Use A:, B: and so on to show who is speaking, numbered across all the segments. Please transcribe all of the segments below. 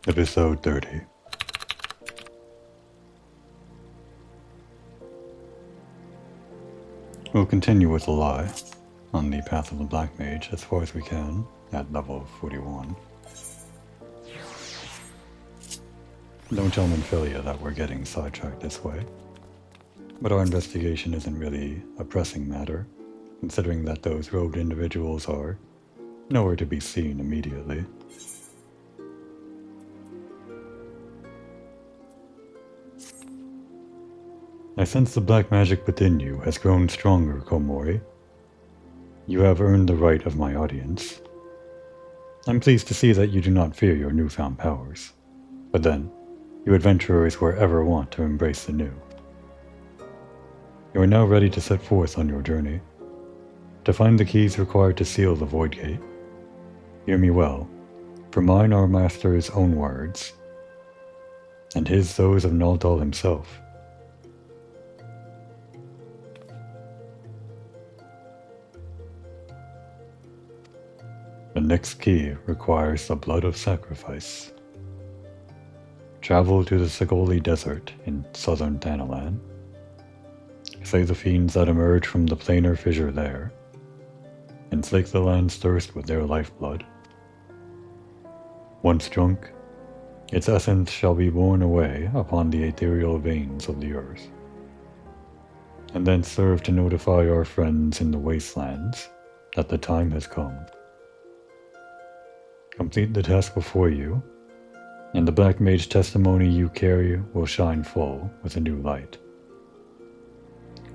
A: Episode 30. We'll continue with the lie on the path of the Black Mage as far as we can at level 41. Don't tell Nymphilia that we're getting sidetracked this way, but our investigation isn't really a pressing matter, considering that those robed individuals are nowhere to be seen immediately. I sense the black magic within you has grown stronger, Komori. You have earned the right of my audience. I'm pleased to see that you do not fear your newfound powers. But then, you adventurers will ever want to embrace the new. You are now ready to set forth on your journey, to find the keys required to seal the Void Gate. Hear me well, for mine are Master's own words, and his those of Naldal himself. The next key requires the blood of sacrifice. Travel to the Sigoli Desert in southern Thanalan. Slay the fiends that emerge from the planar fissure there, and slake the land's thirst with their lifeblood. Once drunk, its essence shall be borne away upon the ethereal veins of the earth, and then serve to notify our friends in the wastelands that the time has come. Complete the task before you, and the Black Mage testimony you carry will shine full with a new light.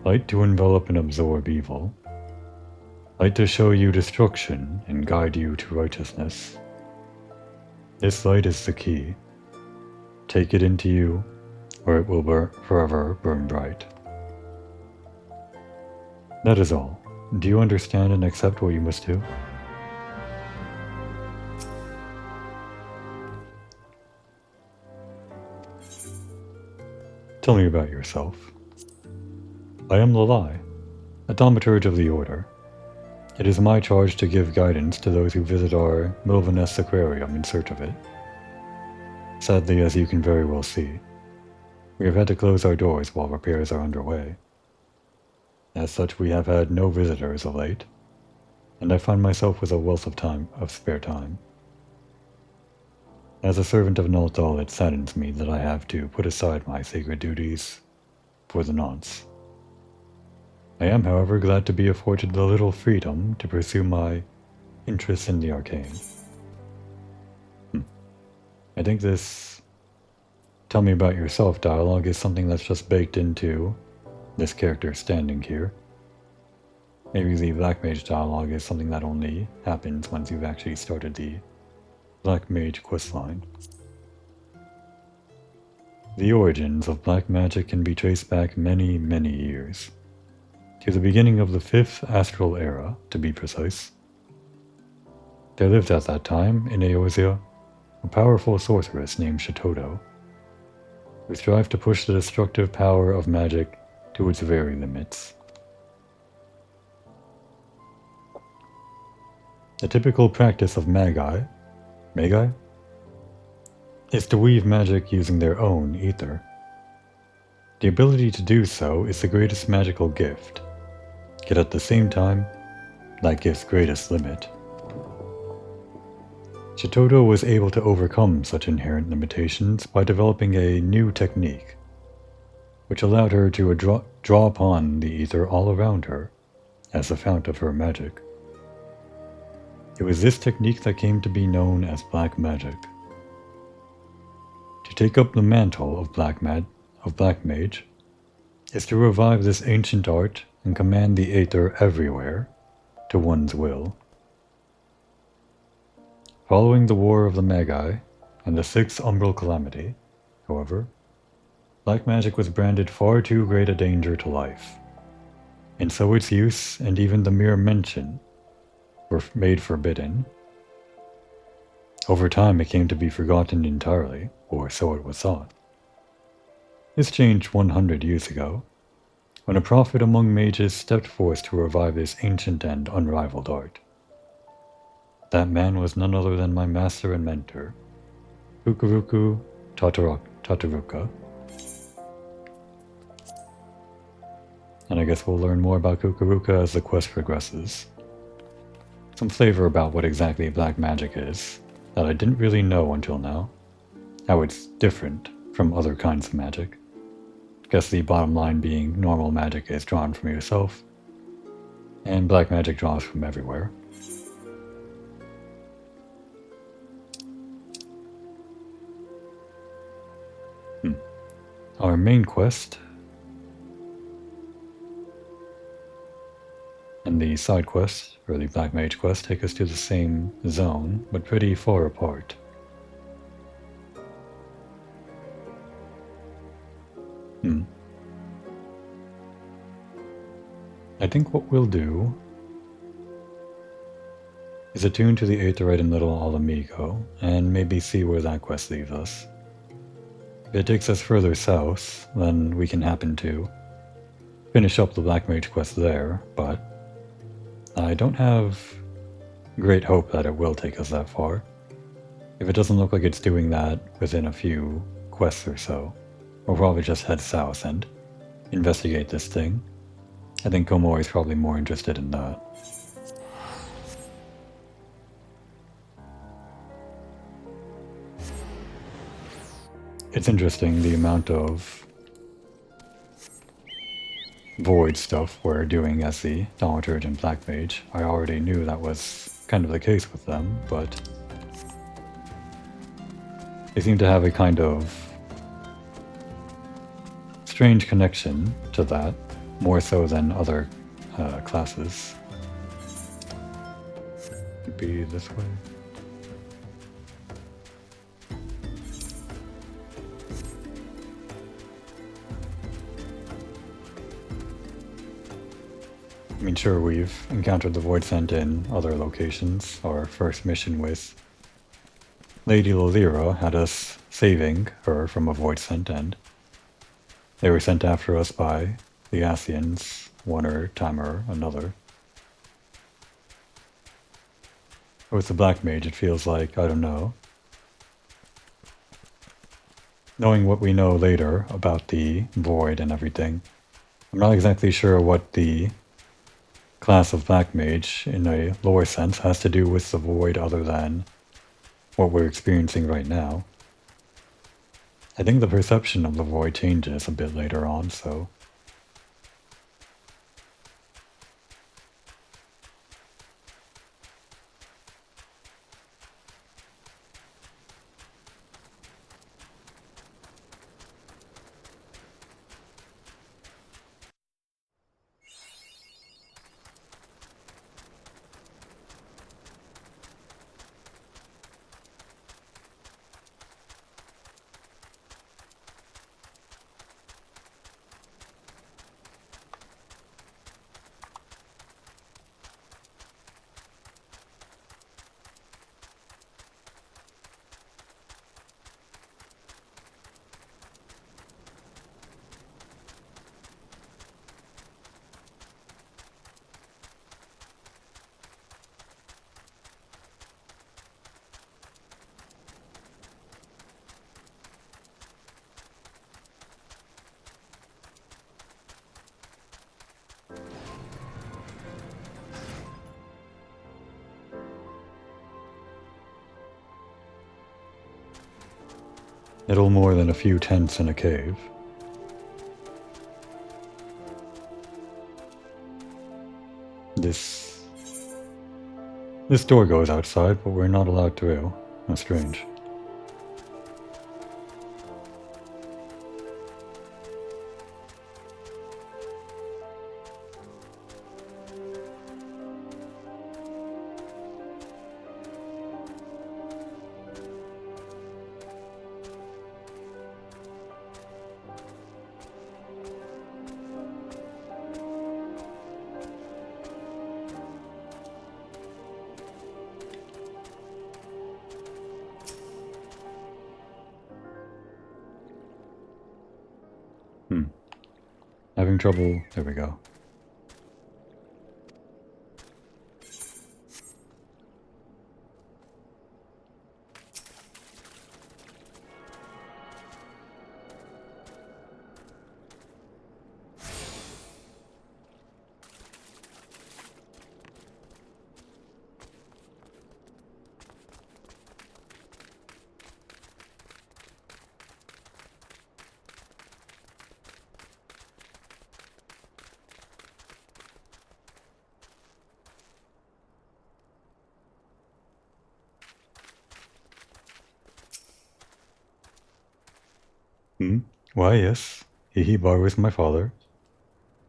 A: Light to envelop and absorb evil. Light to show you destruction and guide you to righteousness. This light is the key. Take it into you, or it will forever burn bright. That is all. Do you understand and accept what you must do? Tell me about yourself. I am Lalai, a thaumaturge of the Order. It is my charge to give guidance to those who visit our Milvaness Aquarium in search of it. Sadly, as you can very well see, we have had to close our doors while repairs are underway. As such, we have had no visitors of late, and I find myself with a wealth of spare time. As a servant of Naldal, it saddens me that I have to put aside my sacred duties for the nonce. I am, however, glad to be afforded the little freedom to pursue my interest in the arcane. I think this tell me about yourself dialogue is something that's just baked into this character standing here. Maybe the Black Mage dialogue is something that only happens once you've actually started the Black Mage questline. The origins of black magic can be traced back many, many years. To the beginning of the 5th Astral Era, to be precise. There lived at that time, in Eorzea, a powerful sorceress named Shitoto, who strived to push the destructive power of magic to its very limits. The typical practice of Magi, is to weave magic using their own ether. The ability to do so is the greatest magical gift, yet at the same time, that gift's greatest limit. Shitoto was able to overcome such inherent limitations by developing a new technique, which allowed her to draw upon the ether all around her as the fount of her magic. It was this technique that came to be known as black magic. To take up the mantle of black mage is to revive this ancient art and command the aether everywhere to one's will. Following the War of the Magi and the 6th Umbral Calamity, however, black magic was branded far too great a danger to life, and so its use and even the mere mention were made forbidden. Over time it came to be forgotten entirely, or so it was thought. This changed 100 years ago, when a prophet among mages stepped forth to revive this ancient and unrivaled art. That man was none other than my master and mentor, Kukuruku Tataruka. And I guess we'll learn more about Kukuruka as the quest progresses. Some flavor about what exactly black magic is, that I didn't really know until now. How it's different from other kinds of magic. Guess the bottom line being normal magic is drawn from yourself, and black magic draws from everywhere. Our main quest and the side quest, or the Black Mage quest, take us to the same zone, but pretty far apart. I think what we'll do is attune to the Aetheryte and Little Alamigo, and maybe see where that quest leaves us. If it takes us further south, then we can happen to finish up the Black Mage quest there, but I don't have great hope that it will take us that far. If it doesn't look like it's doing that within a few quests or so, we'll probably just head south and investigate this thing. I think Komori is probably more interested in that. It's interesting the amount of void stuff we're doing as the Thaumaturge and Black Mage. I already knew that was kind of the case with them, but they seem to have a kind of strange connection to that, more so than other classes. Could be this way. I mean, sure, we've encountered the Void Scent in other locations. Our first mission with Lady Lolira had us saving her from a Void Scent, and they were sent after us by the Asians, one time or another. With the Black Mage, it feels like, I don't know. Knowing what we know later about the Void and everything, I'm not exactly sure what the class of Black Mage, in a lore sense, has to do with the Void other than what we're experiencing right now. I think the perception of the Void changes a bit later on, so little more than a few tents in a cave. This door goes outside, but we're not allowed through. How strange. Having trouble. There we go. Why, yes. He borrows my father.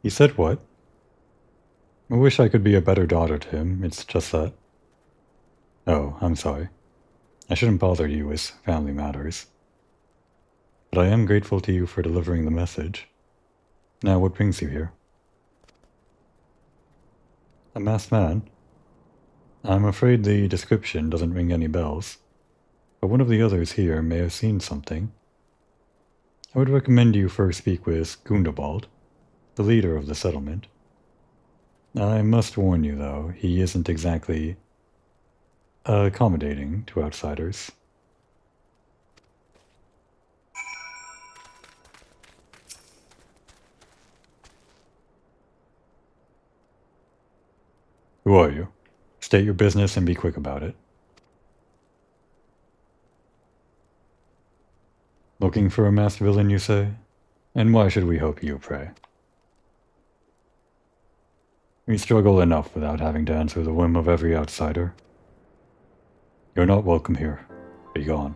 A: He said what? I wish I could be a better daughter to him, it's just that. Oh, I'm sorry. I shouldn't bother you with family matters. But I am grateful to you for delivering the message. Now, what brings you here? A masked man? I'm afraid the description doesn't ring any bells, but one of the others here may have seen something. I would recommend you first speak with Gundobald, the leader of the settlement. I must warn you, though, he isn't exactly accommodating to outsiders. Who are you? State your business and be quick about it. Looking for a masked villain, you say? And why should we help you, pray? We struggle enough without having to answer the whim of every outsider. You're not welcome here. Be gone.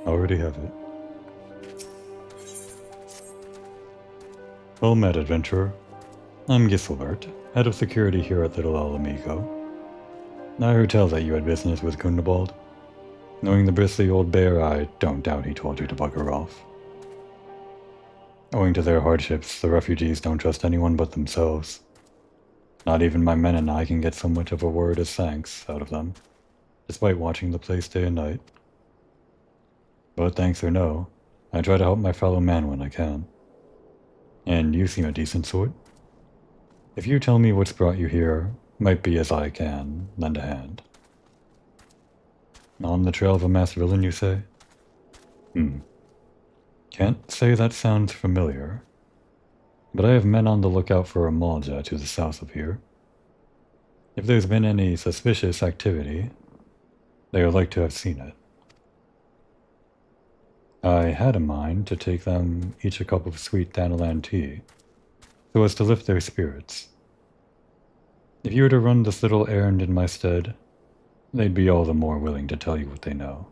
A: Already have it. Well met, adventurer. I'm Giselbert, head of security here at Little El Amigo. I heard tell that you had business with Gundobald. Knowing the bristly old bear, I don't doubt he told you to bugger off. Owing to their hardships, the refugees don't trust anyone but themselves. Not even my men and I can get so much of a word as thanks out of them, despite watching the place day and night. But thanks or no, I try to help my fellow man when I can. And you seem a decent sort. If you tell me what's brought you here, might be as I can lend a hand. On the trail of a masked villain, you say? Can't say that sounds familiar. But I have men on the lookout for a Malja to the south of here. If there's been any suspicious activity, they are like to have seen it. I had in mind to take them each a cup of sweet Thanalan tea, so as to lift their spirits. If you were to run this little errand in my stead, they'd be all the more willing to tell you what they know.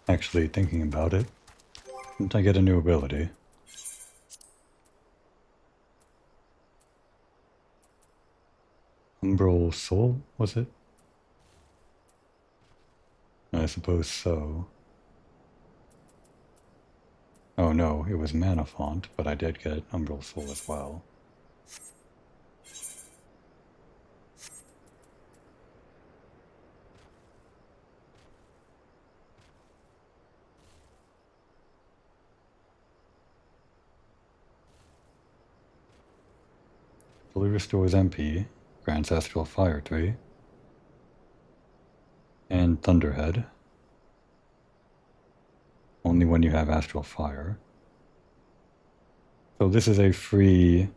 A: Actually, thinking about it, didn't I get a new ability? Umbral Soul, was it? I suppose so. Oh no, it was Mana Font, but I did get Umbral Soul as well. Fully restores MP, grants Astral Fire 3, and Thunderhead. Only when you have Astral Fire. So this is a free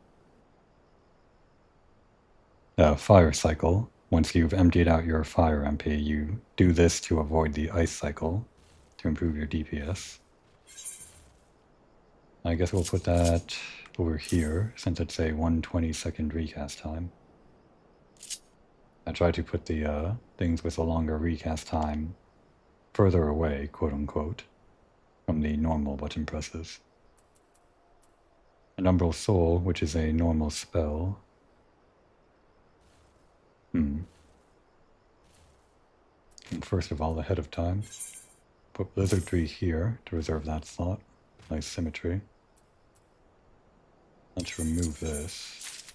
A: fire cycle. Once you've emptied out your fire MP, you do this to avoid the ice cycle to improve your DPS. I guess we'll put that over here, since it's a 1/22 recast time. I try to put the things with a longer recast time further away, quote-unquote, from the normal button presses. An Umbral Soul, which is a normal spell. And first of all, ahead of time, put Blizzardry here to reserve that slot. Nice symmetry. Let's remove this.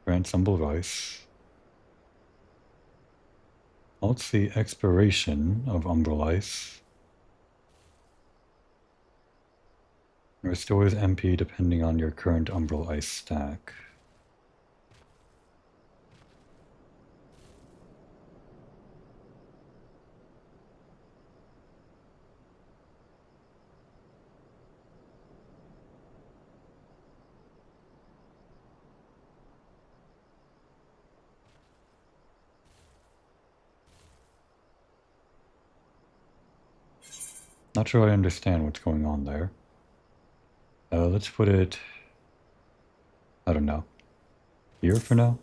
A: Grant Umbral Rice. Halts the expiration of Umbral Ice. Restores MP depending on your current Umbral Ice stack. Not sure I understand what's going on there. Let's put it, I don't know, here for now?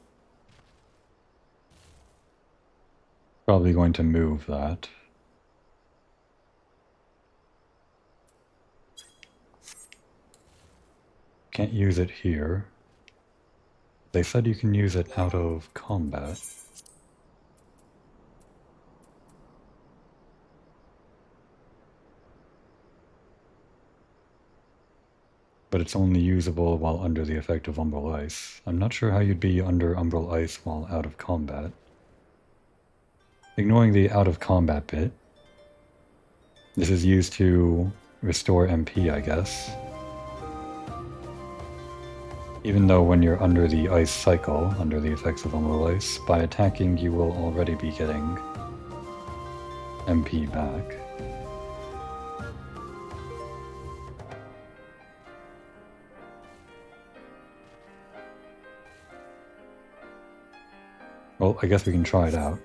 A: Probably going to move that. Can't use it here. They said you can use it out of combat. But it's only usable while under the effect of Umbral Ice. I'm not sure how you'd be under Umbral Ice while out of combat. Ignoring the out of combat bit, this is used to restore MP, I guess. Even though when you're under the ice cycle, under the effects of Umbral Ice, by attacking you will already be getting MP back. Well, I guess we can try it out.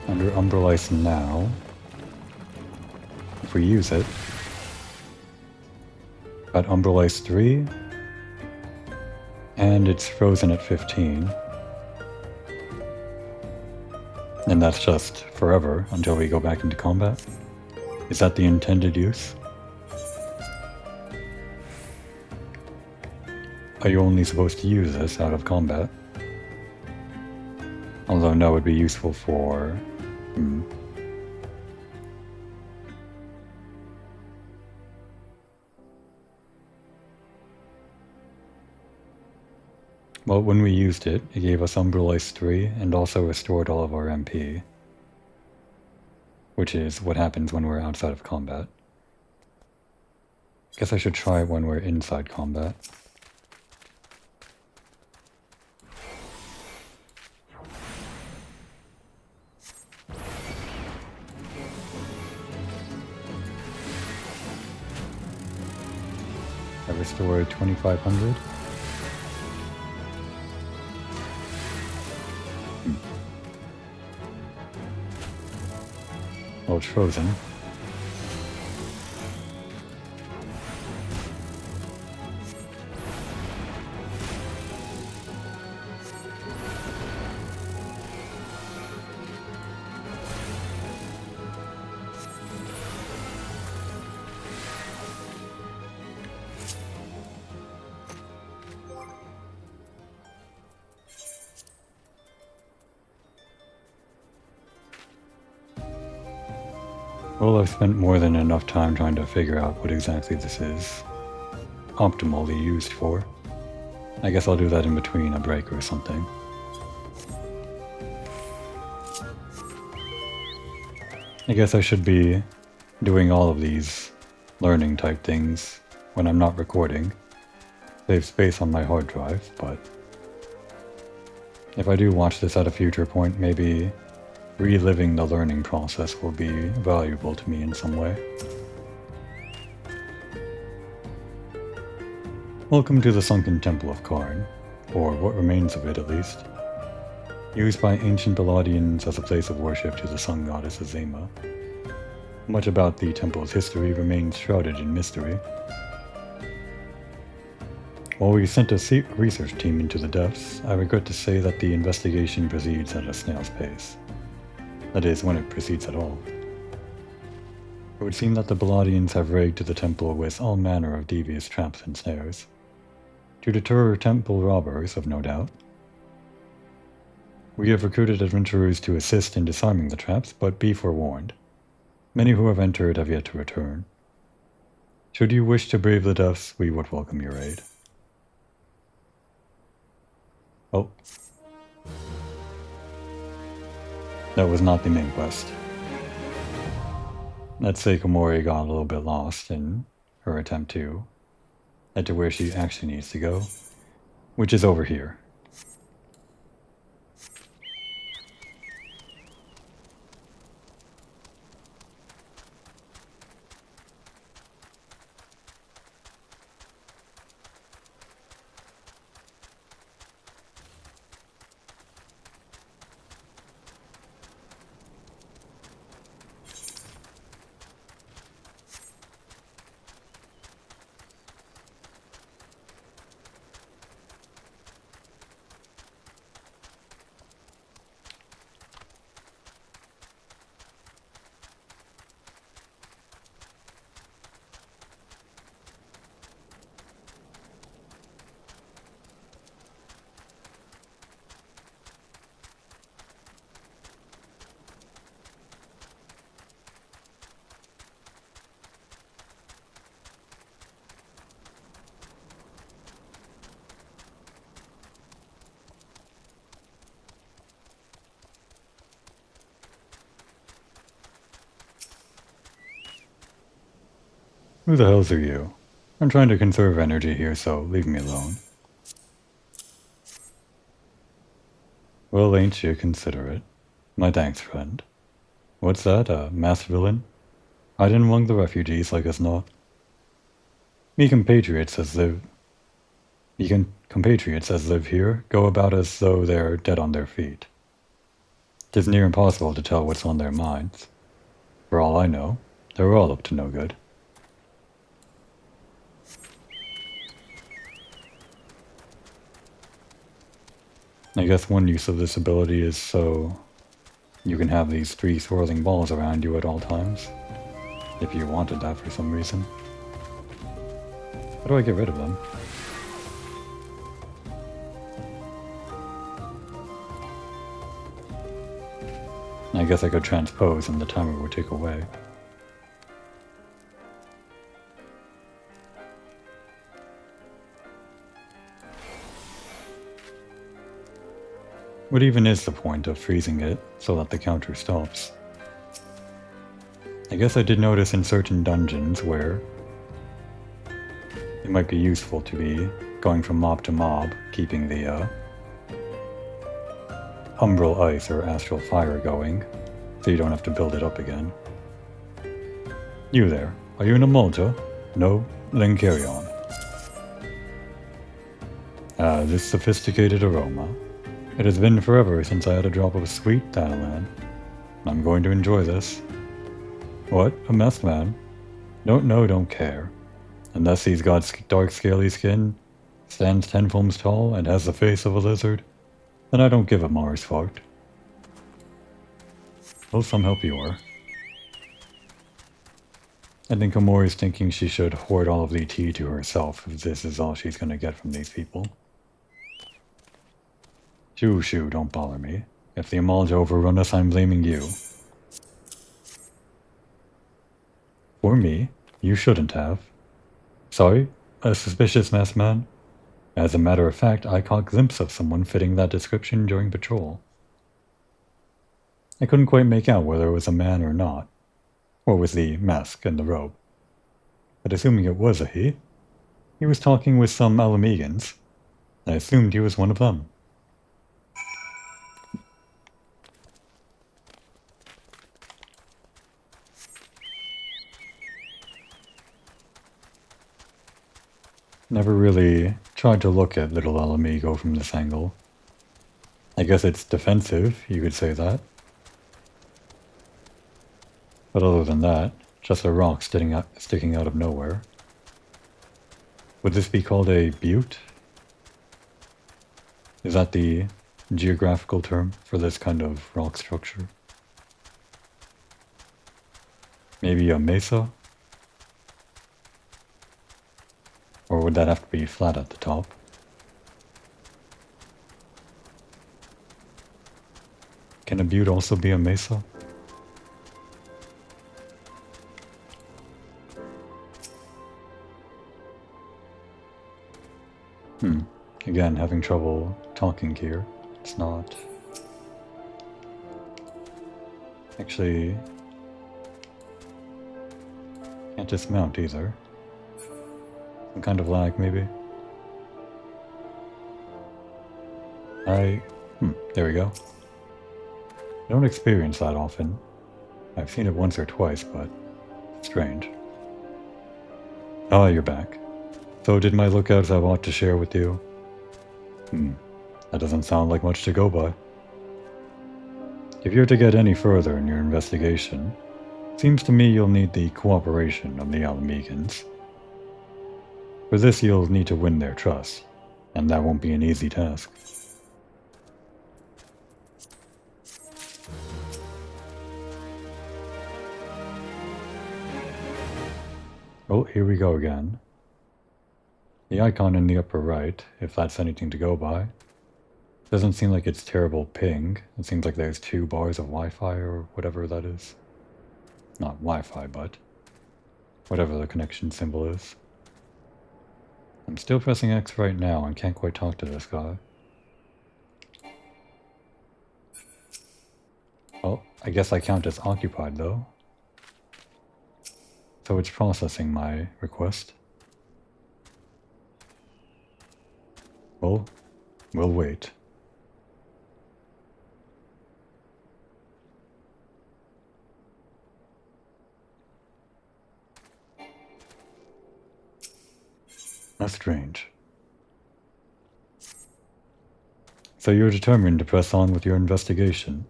A: Under Umbral Ice now, if we use it, got Umbral Ice 3, and it's frozen at 15. And that's just forever until we go back into combat. Is that the intended use? Are you only supposed to use this out of combat? Although no, it would be useful for... Well, when we used it, it gave us Umbral Ice 3 and also restored all of our MP. Which is what happens when we're outside of combat. Guess I should try it when we're inside combat. I restored 2500. Oh, it's frozen. Well, I've spent more than enough time trying to figure out what exactly this is optimally used for. I guess I'll do that in between a break or something. I guess I should be doing all of these learning type things when I'm not recording. Save space on my hard drive, but if I do watch this at a future point, maybe reliving the learning process will be valuable to me in some way. Welcome to the Sunken Temple of Karn, or what remains of it at least. Used by ancient Belladians as a place of worship to the sun goddess Azema. Much about the temple's history remains shrouded in mystery. While we sent a research team into the depths, I regret to say that the investigation proceeds at a snail's pace. That is, when it proceeds at all. It would seem that the Belladians have rigged the temple with all manner of devious traps and snares. To deter temple robbers, of no doubt. We have recruited adventurers to assist in disarming the traps, but be forewarned. Many who have entered have yet to return. Should you wish to brave the depths, we would welcome your aid. Oh. That was not the main quest. Let's say Komori got a little bit lost in her attempt to head to where she actually needs to go, which is over here. Who the hells are you? I'm trying to conserve energy here, so leave me alone. Well, ain't you considerate? My thanks, friend. What's that, a masked villain? Hiding among the refugees like us not? Me compatriots as live here go about as though they're dead on their feet. 'Tis near impossible to tell what's on their minds. For all I know, they're all up to no good. I guess one use of this ability is so you can have these 3 swirling balls around you at all times, if you wanted that for some reason. How do I get rid of them? I guess I could transpose and the timer would tick away. What even is the point of freezing it so that the counter stops? I guess I did notice in certain dungeons where it might be useful to be going from mob to mob, keeping the umbral ice or astral fire going, so you don't have to build it up again. You there, are you in a Malta? No? Then carry on. This sophisticated aroma. It has been forever since I had a drop of sweet Thanalan. I'm going to enjoy this. What? A masked man? Don't know, don't care. Unless he's got dark scaly skin, stands 10 foams tall, and has the face of a lizard, then I don't give a Mars fart. Well, some help you are. I think Komori's thinking she should hoard all of the tea to herself if this is all she's gonna get from these people. Shoo, don't bother me. If the Amalja overrun us, I'm blaming you. For me? You shouldn't have. Sorry? A suspicious masked man? As a matter of fact, I caught a glimpse of someone fitting that description during patrol. I couldn't quite make out whether it was a man or not, or was the mask and the robe. But assuming it was a he was talking with some Alamegans. I assumed he was one of them. Never really tried to look at little Alamego from this angle. I guess it's defensive, you could say that. But other than that, just a rock sticking out of nowhere. Would this be called a butte? Is that the geographical term for this kind of rock structure? Maybe a mesa? Or would that have to be flat at the top? Can a butte also be a mesa? Again, having trouble talking here. It's not... Actually... Can't dismount either. Some kind of lag, maybe? There we go. I don't experience that often. I've seen it once or twice, but... strange. Ah, you're back. So did my lookouts have aught to share with you? That doesn't sound like much to go by. If you're to get any further in your investigation, it seems to me you'll need the cooperation of the Alamegans. For this you'll need to win their trust, and that won't be an easy task. Oh, here we go again. The icon in the upper right, if that's anything to go by, doesn't seem like it's terrible ping. It seems like there's 2 bars of Wi-Fi or whatever that is. Not Wi-Fi, but whatever the connection symbol is. I'm still pressing X right now and can't quite talk to this guy. Well, I guess I count as occupied though. So it's processing my request. Well, we'll wait. That's strange. So you're determined to press on with your investigation?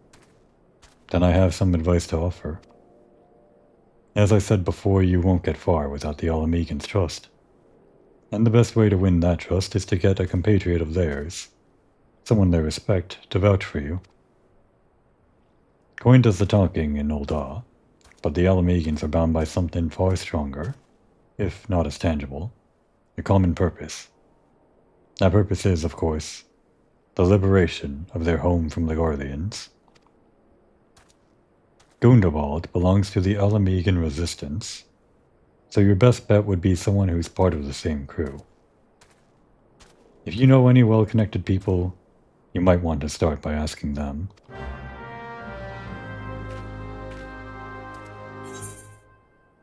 A: Then I have some advice to offer. As I said before, you won't get far without the Alamegans' trust. And the best way to win that trust is to get a compatriot of theirs, someone they respect, to vouch for you. Coin does the talking in Ul'dah, but the Alamegans are bound by something far stronger, if not as tangible, a common purpose. That purpose is, of course, the liberation of their home from the Guardians. Gundobald belongs to the Alamegan resistance, so your best bet would be someone who's part of the same crew. If you know any well-connected people, you might want to start by asking them.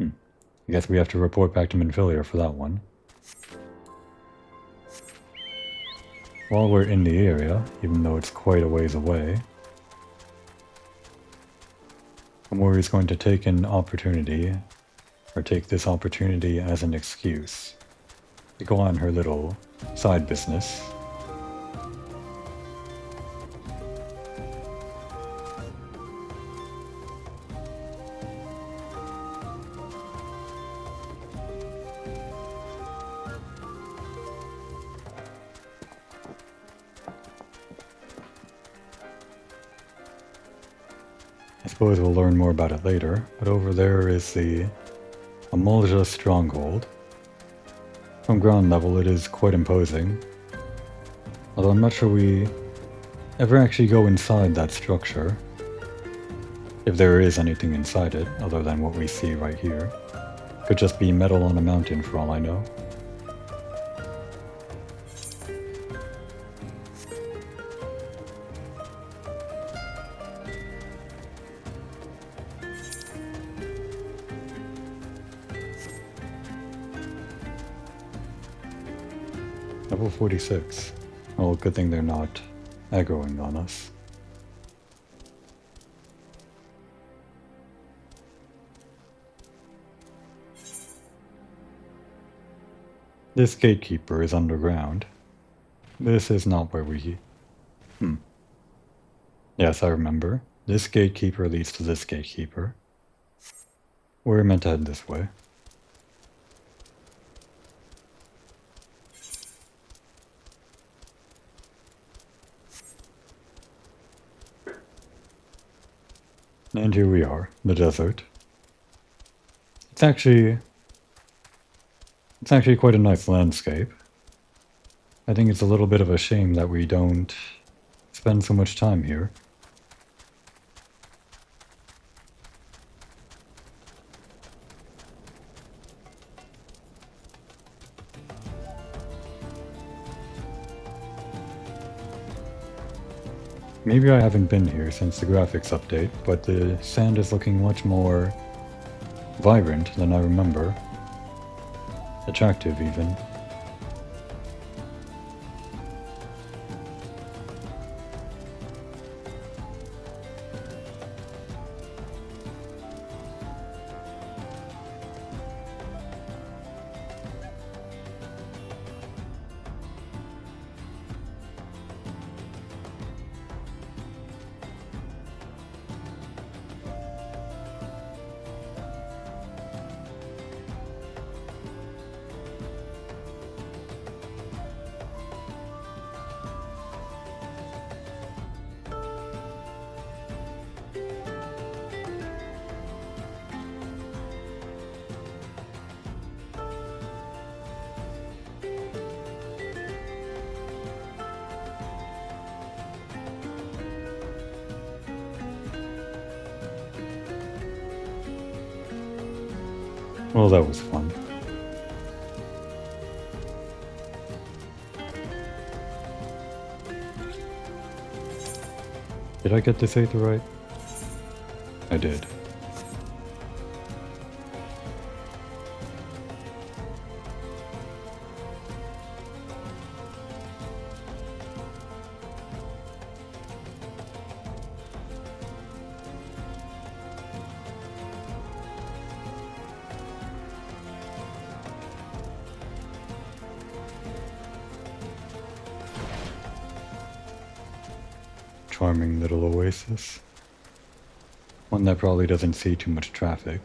A: I guess we have to report back to Minfilia for that one. While we're in the area, even though it's quite a ways away, Komori's going to take this opportunity as an excuse to go on her little side business. I suppose we'll learn more about it later, but over there is the Amulja Stronghold. From ground level it is quite imposing, although I'm not sure we ever actually go inside that structure, if there is anything inside it other than what we see right here. Could just be metal on a mountain for all I know. Level 46. Oh, good thing they're not aggroing on us. This gatekeeper is underground. This is not where we... Yes, I remember. This gatekeeper leads to this gatekeeper. We're meant to head this way. And here we are, the desert. It's actually quite a nice landscape. I think it's a little bit of a shame that we don't spend so much time here. Maybe I haven't been here since the graphics update, but the sand is looking much more vibrant than I remember. Attractive, even. Well, that was fun. Did I get this Aether right? I did. Charming little oasis. One that probably doesn't see too much traffic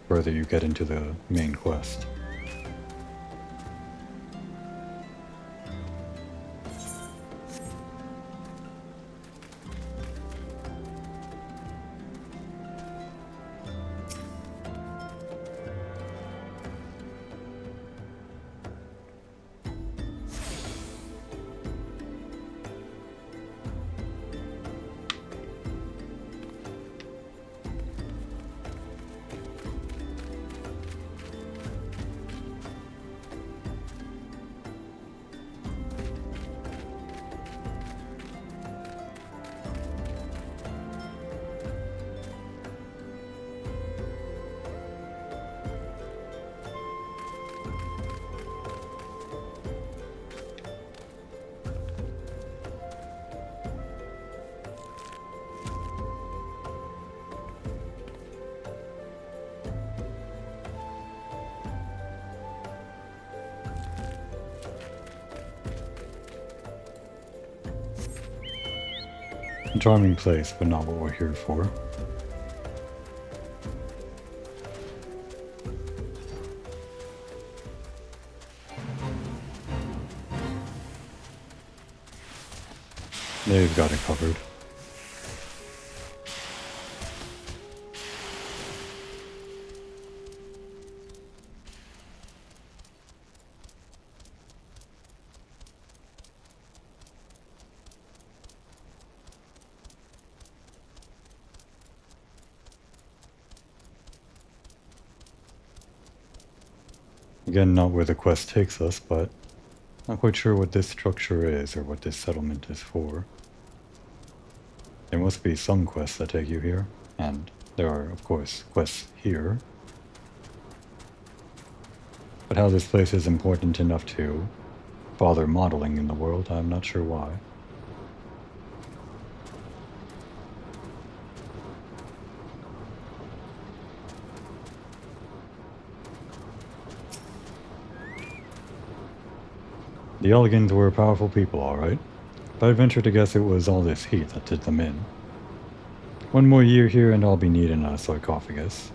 A: further you get into the main quest. A charming place, but not what we're here for. They've got it covered. Again, not where the quest takes us, but not quite sure what this structure is or what this settlement is for. There must be some quests that take you here, and there are, of course, quests here. But how this place is important enough to bother modeling in the world, I'm not sure why. The Elegans were powerful people, alright, but I venture to guess it was all this heat that did them in. One more year here and I'll be needing a sarcophagus.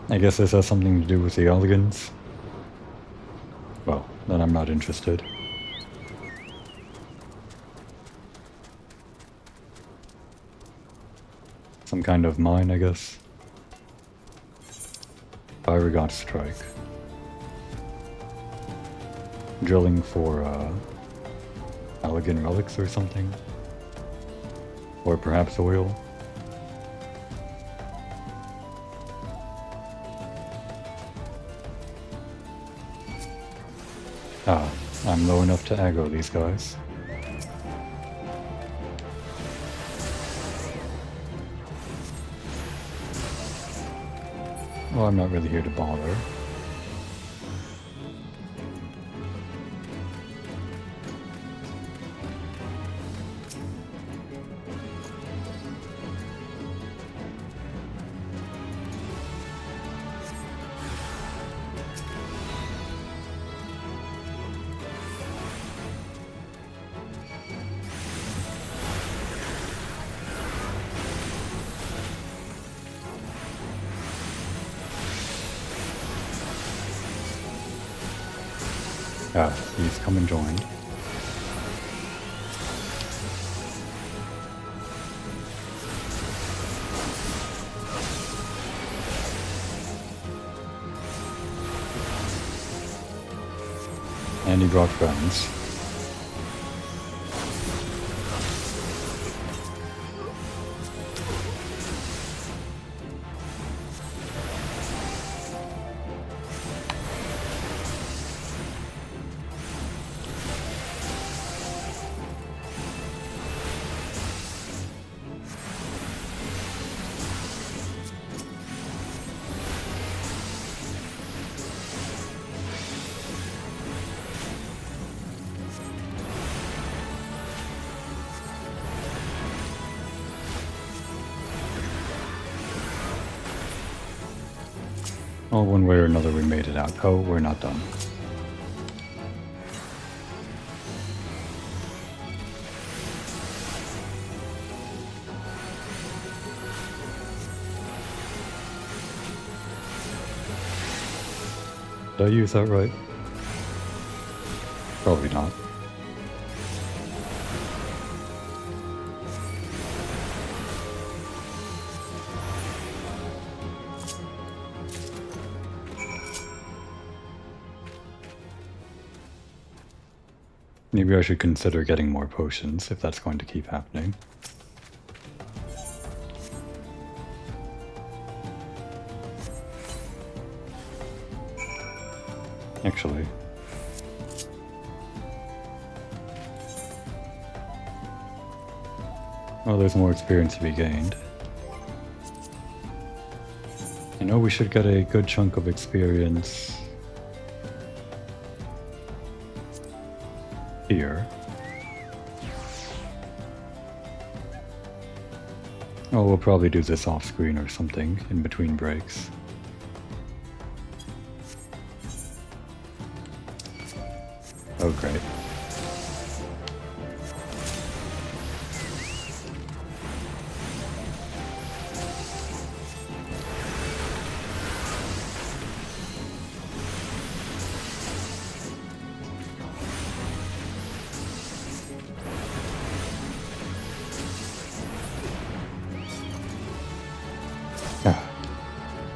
A: I guess this has something to do with the Elegans. Well, then I'm not interested. Some kind of mine, I guess. Pyrigot strike. Drilling for, Elegant relics or something? Or perhaps oil? Ah, I'm low enough to aggro these guys. Well, I'm not really here to bother. Ah, he's come and joined. And he brought friends. Oh, one way or another we made it out. Oh, we're not done. Did I use that right? Probably not. Maybe I should consider getting more potions if that's going to keep happening. Actually. Oh, there's more experience to be gained. I know we should get a good chunk of experience here. Oh, we'll probably do this off screen or something in between breaks. Oh, great.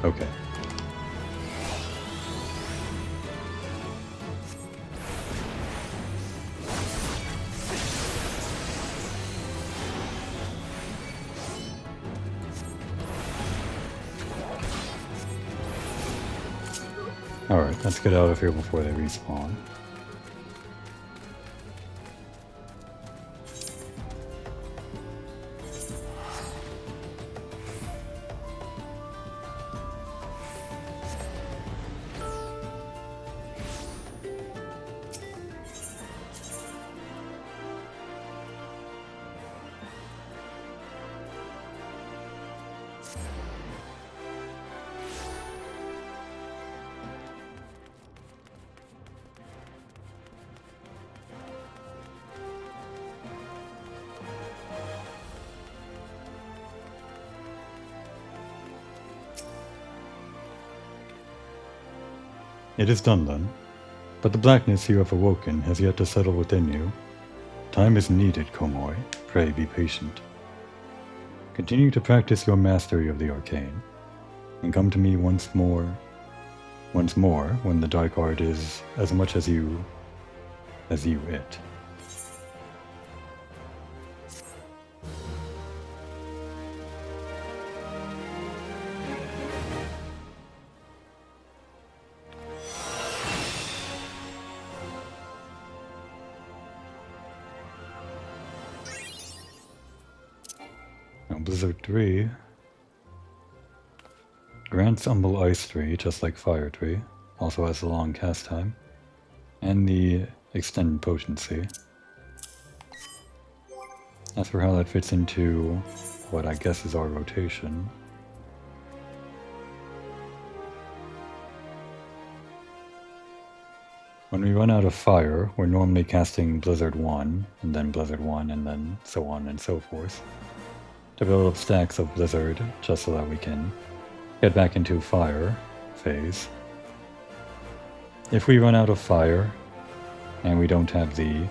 A: Okay. Alright, let's get out of here before they respawn. It is done then, but the blackness you have awoken has yet to settle within you. Time is needed, Komoi. Pray be patient. Continue to practice your mastery of the arcane, and come to me once more when the dark art is as much as you it. Blizzard 3 grants Humble Ice 3, just like Fire 3, also has a long cast time, and the extended potency. As for how that fits into what I guess is our rotation, when we run out of Fire, we're normally casting Blizzard 1, and then Blizzard 1, and then so on and so forth, to build up stacks of Blizzard, just so that we can get back into Fire phase. If we run out of Fire, and we don't have the,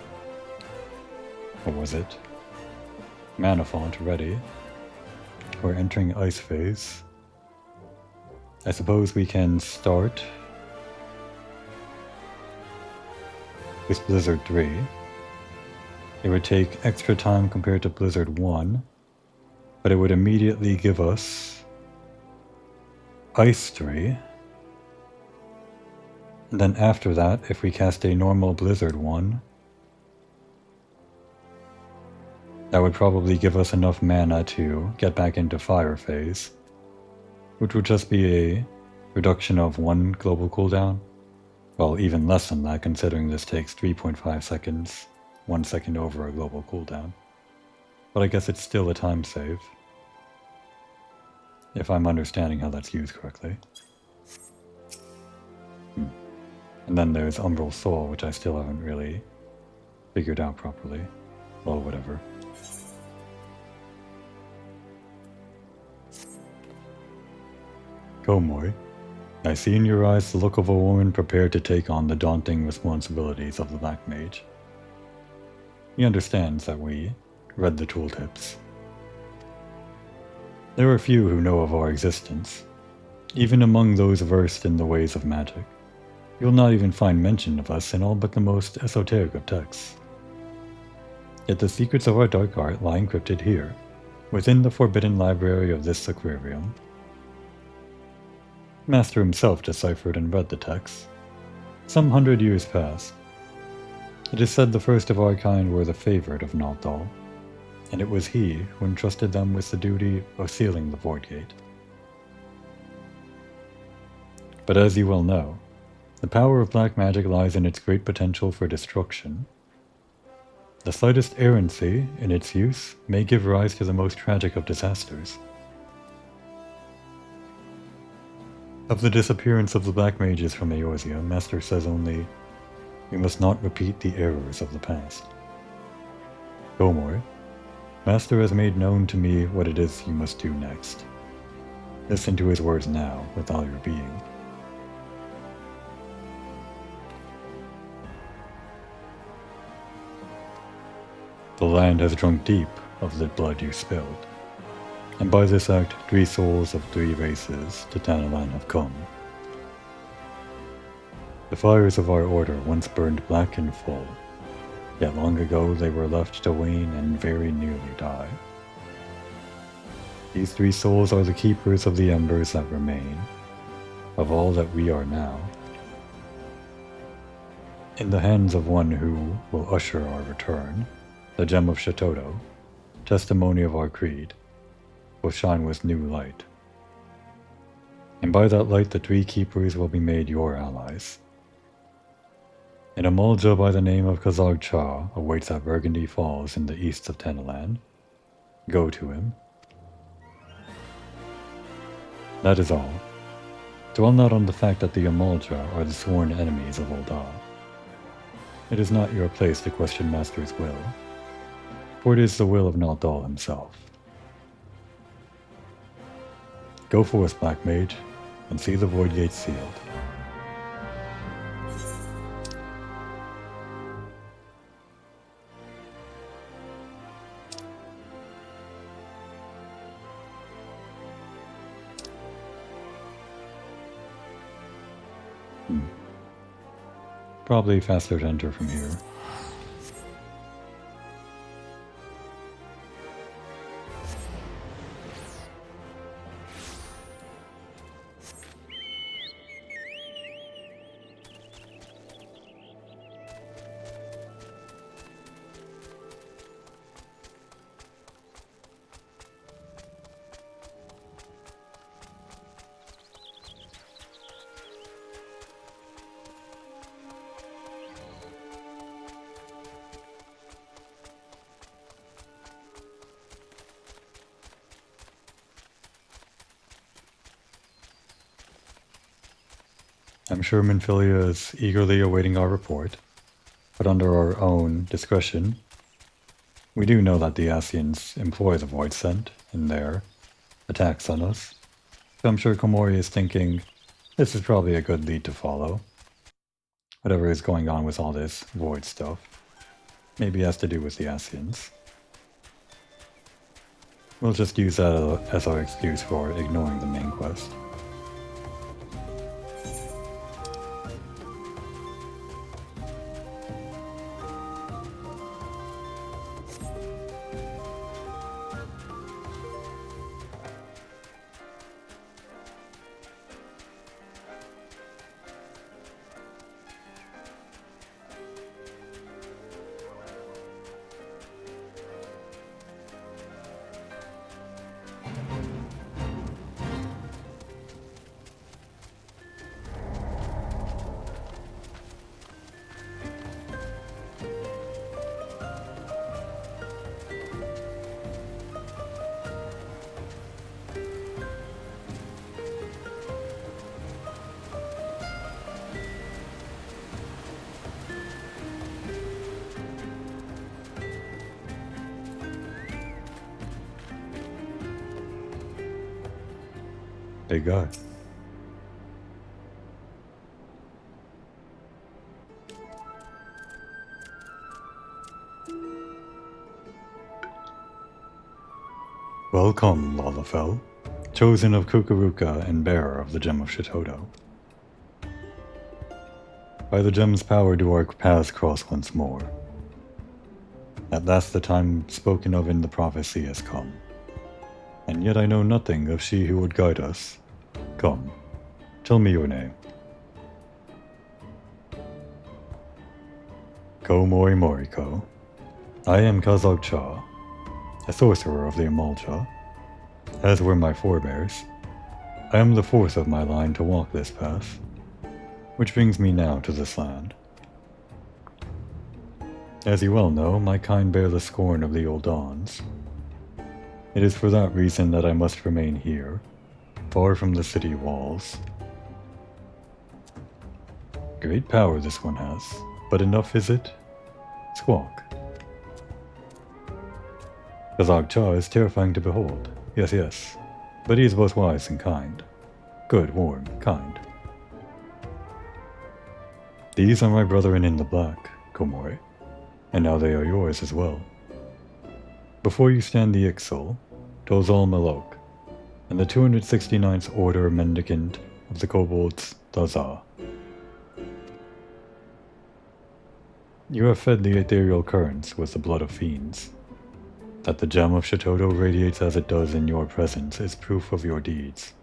A: mana font ready, we're entering Ice phase. I suppose we can start with Blizzard 3. It would take extra time compared to Blizzard 1, but it would immediately give us Ice 3. And then after that, if we cast a normal Blizzard 1, that would probably give us enough mana to get back into Fire phase, which would just be a reduction of 1 global cooldown. Well, even less than that, considering this takes 3.5 seconds, 1 second over a global cooldown. But I guess it's still a time save, if I'm understanding how that's used correctly. And then there's Umbral Soul, which I still haven't really figured out properly. Well, whatever. Komoi, I see in your eyes the look of a woman prepared to take on the daunting responsibilities of the Black Mage. He understands that we read the tooltips. There are few who know of our existence. Even among those versed in the ways of magic, you'll not even find mention of us in all but the most esoteric of texts. Yet the secrets of our dark art lie encrypted here, within the forbidden library of this aquarium. Master himself deciphered and read the texts. Some 100 years past. It is said the first of our kind were the favorite of Naldal, and it was he who entrusted them with the duty of sealing the Void Gate. But as you well know, the power of black magic lies in its great potential for destruction. The slightest errancy in its use may give rise to the most tragic of disasters. Of the disappearance of the Black Mages from Eorzea, Master says only, we must not repeat the errors of the past. Komoi, Master has made known to me what it is you must do next. Listen to his words now, with all your being. The land has drunk deep of the blood you spilled, and by this act 3 souls of 3 races to Tanalan have come. The fires of our order once burned black and full, yet long ago they were left to wane and very nearly die. These 3 souls are the keepers of the embers that remain, of all that we are now, In the hands of one who will usher our return, the gem of Shatoto, testimony of our creed, will shine with new light. And by that light the three keepers will be made your allies. And a Mulja by the name of Kazag Cha awaits at Burgundy Falls in the east of Tenalan. Go to him. That is all. Dwell not on the fact that the Amulja are the sworn enemies of Ul'dah. It is not your place to question Master's will, for it is the will of Naldal himself. Go forth, Black Mage, and see the Void Gate sealed. Probably faster to enter from here. I'm sure Minfilia is eagerly awaiting our report, but under our own discretion, we do know that the Asians employ the Void Scent in their attacks on us, so I'm sure Komori is thinking, this is probably a good lead to follow. Whatever is going on with all this Void stuff, maybe has to do with the Asians. We'll just use that as our excuse for ignoring the main quest. Big guy. Welcome, Lalafell, chosen of Kukuruka and bearer of the Gem of Shatoto. By the gem's power do our paths cross once more. At last the time spoken of in the prophecy has come. And yet I know nothing of she who would guide us. Come, tell me your name. Ko Mori Moriko. I am Kazag Cha, a sorcerer of the Amulja, as were my forebears. I am the fourth of my line to walk this path, which brings me now to this land. As you well know, my kind bear the scorn of the old dawns. It is for that reason that I must remain here, far from the city walls. Great power this one has, but enough is it? Squawk. Kazag Cha is terrifying to behold, yes, but he is both wise and kind. Good, warm, kind. These are my brethren in the black, Komori, and now they are yours as well. Before you stand the Ixal, Dozal Malok, and the 269th Order Mendicant of the Kobolds Daza. You have fed the ethereal currents with the blood of fiends. That the gem of Shatoto radiates as it does in your presence is proof of your deeds,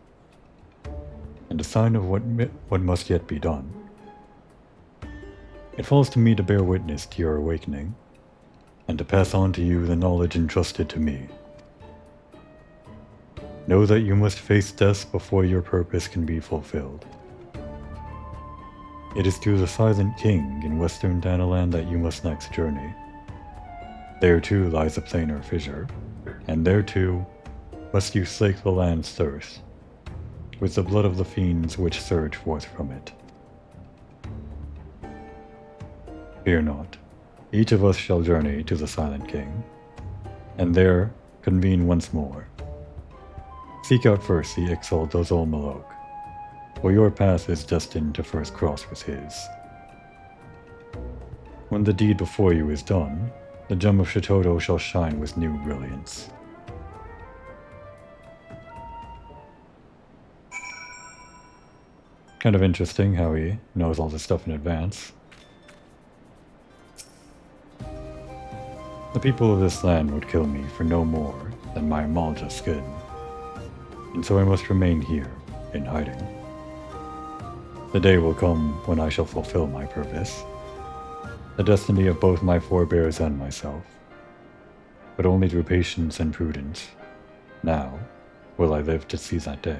A: and a sign of what must yet be done. It falls to me to bear witness to your awakening, and to pass on to you the knowledge entrusted to me. Know that you must face death before your purpose can be fulfilled. It is to the Silent King in western Danaland that you must next journey. There too lies a planar fissure, and there too must you slake the land's thirst, with the blood of the fiends which surge forth from it. Fear not, each of us shall journey to the Silent King, and there convene once more. Seek out first the Ixal Dozol Malok, for your path is destined to first cross with his. When the deed before you is done, the gem of Shitoto shall shine with new brilliance. Kind of interesting how he knows all this stuff in advance. The people of this land would kill me for no more than my Malja skin, and so I must remain here, in hiding. The day will come when I shall fulfill my purpose, the destiny of both my forebears and myself, but only through patience and prudence. Now will I live to see that day.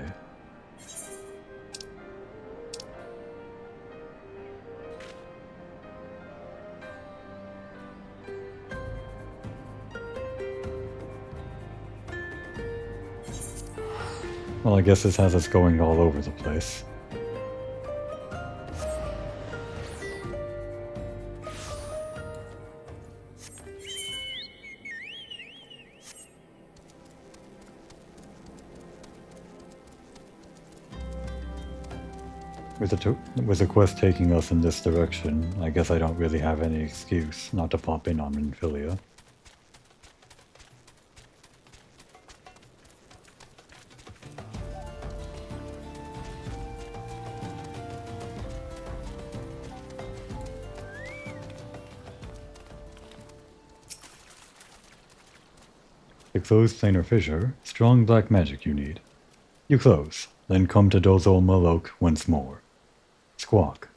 A: Well, I guess this has us going all over the place. With the quest taking us in this direction, I guess I don't really have any excuse not to pop in on Minfilia. To close planar fissure, strong black magic you need. You close, then come to Dozol Malok once more. Squawk.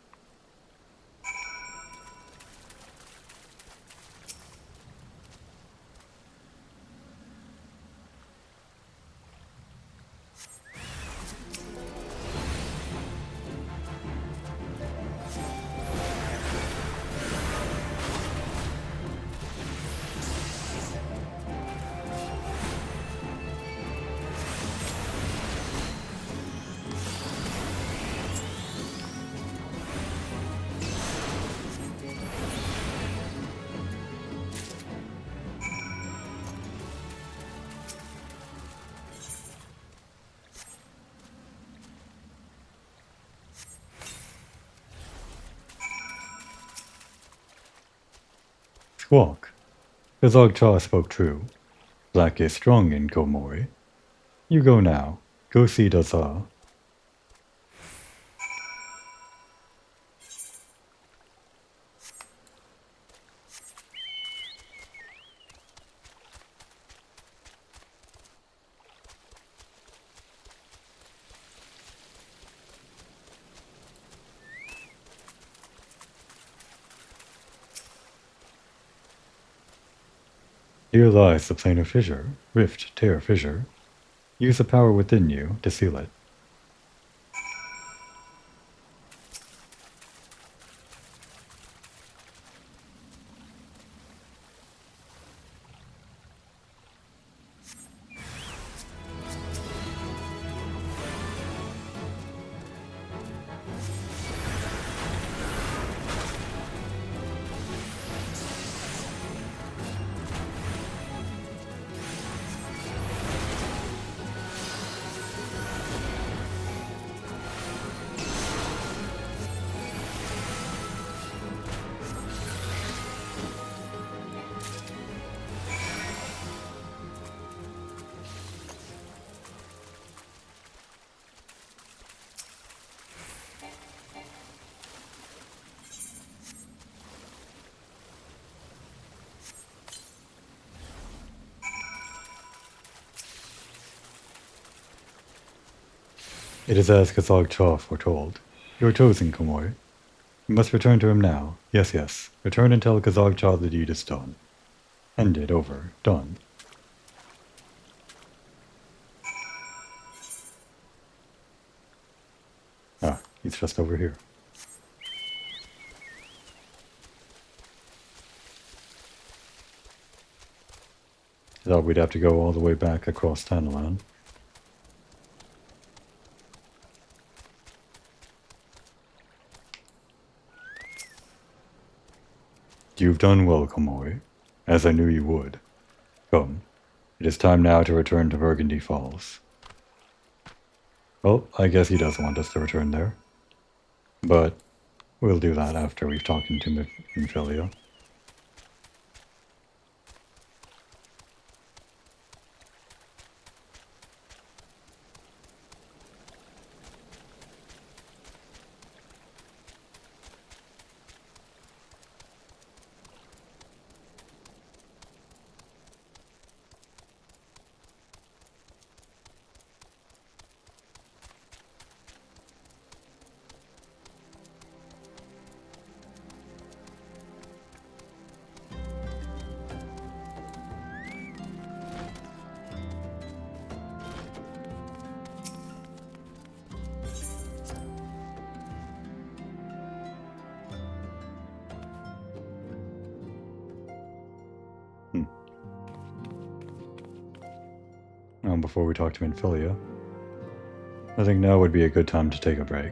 A: Squawk. Kazog Cha spoke true. Black is strong in Komori. You go now. Go see Daza. Here lies the planar fissure, rift, tear, fissure. Use the power within you to seal it. It is as Kazog Cha foretold. You are chosen, Komori. You must return to him now. Yes, yes. Return and tell Kazagcha the deed is done. Ended, over, done. Ah, he's just over here. I thought we'd have to go all the way back across Tanalan. You've done well, Komori, as I knew you would. Come, it is time now to return to Burgundy Falls. Well, I guess he does want us to return there. But we'll do that after we've talked to Infilia. Before we talk to Infilia, I think now would be a good time to take a break.